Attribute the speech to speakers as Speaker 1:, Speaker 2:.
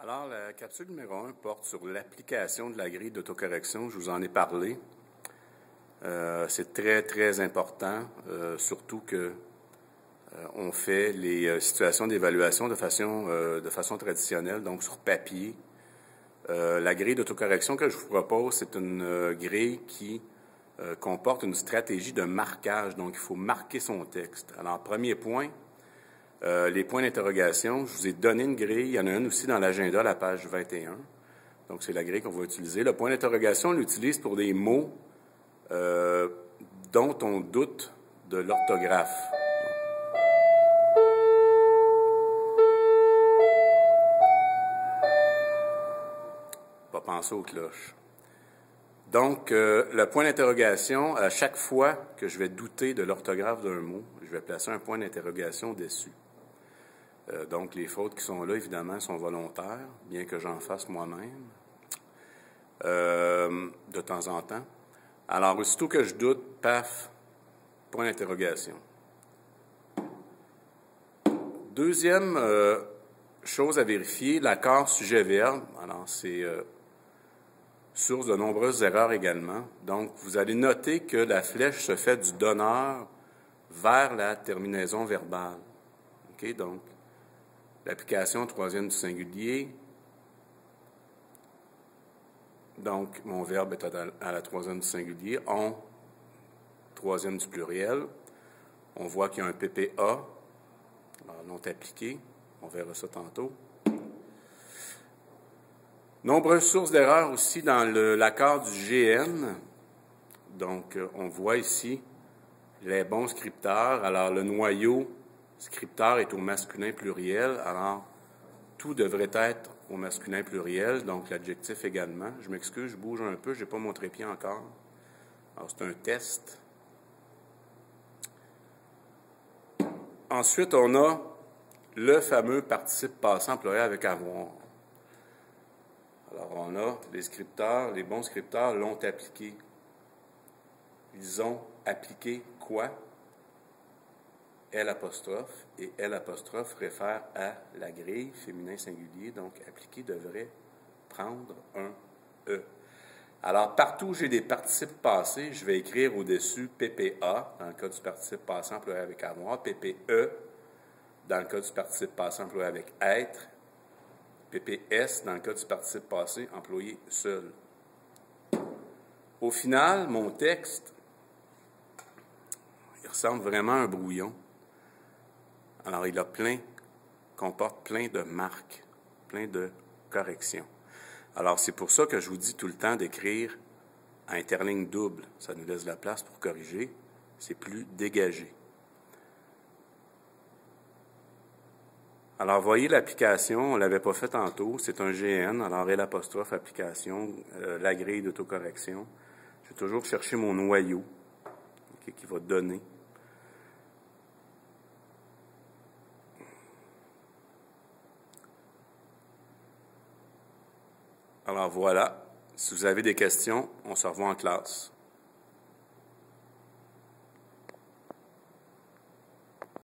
Speaker 1: Alors, la capsule numéro 1 porte sur l'application de la grille d'autocorrection. Je vous en ai parlé. C'est très, très important, surtout que on fait les situations d'évaluation de façon traditionnelle, donc sur papier. La grille d'autocorrection que je vous propose, c'est une grille qui comporte une stratégie de marquage. Donc, il faut marquer son texte. Alors, premier point, les points d'interrogation. Je vous ai donné une grille. Il y en a une aussi dans l'agenda, la page 21. Donc, c'est la grille qu'on va utiliser. Le point d'interrogation, on l'utilise pour des mots dont on doute de l'orthographe. Pas penser aux cloches. Donc, le point d'interrogation, à chaque fois que je vais douter de l'orthographe d'un mot, je vais placer un point d'interrogation dessus. Donc, les fautes qui sont là, évidemment, sont volontaires, bien que j'en fasse moi-même, de temps en temps. Alors, aussitôt que je doute, paf, point d'interrogation. Deuxième chose à vérifier, l'accord sujet-verbe. Alors, c'est source de nombreuses erreurs également. Donc, vous allez noter que la flèche se fait du donneur vers la terminaison verbale. OK? Donc, l'application troisième du singulier. Donc, mon verbe est à la troisième du singulier. On, troisième du pluriel. On voit qu'il y a un PPA, alors non appliqué. On verra ça tantôt. Nombreuses sources d'erreurs aussi dans l'accord du GN. Donc, on voit ici les bons scripteurs. Alors, le noyau scripteur est au masculin pluriel. Alors, tout devrait être au masculin pluriel, donc l'adjectif également. Je m'excuse, je bouge un peu, je n'ai pas mon trépied encore. Alors, c'est un test. Ensuite, on a le fameux participe passant pluriel avec avoir. Alors, on a les scripteurs, les bons scripteurs l'ont appliqué. Ils ont appliqué quoi? L', et L' réfère à la grille, féminin singulier, donc appliquer devrait prendre un E. Alors, partout où j'ai des participes passés, je vais écrire au-dessus PPA, dans le cas du participe passé employé avec avoir, PPE, dans le cas du participe passé employé avec être, PPS, dans le cas du participe passé employé seul. Au final, mon texte, il ressemble vraiment à un brouillon. Alors, il comporte plein de marques, plein de corrections. Alors, c'est pour ça que je vous dis tout le temps d'écrire à interligne double. Ça nous laisse de la place pour corriger. C'est plus dégagé. Alors, voyez l'application, on ne l'avait pas fait tantôt. C'est un GN, alors L' application, la grille d'autocorrection. Je vais toujours chercher mon noyau qui va donner. Alors voilà, si vous avez des questions, on se revoit en classe.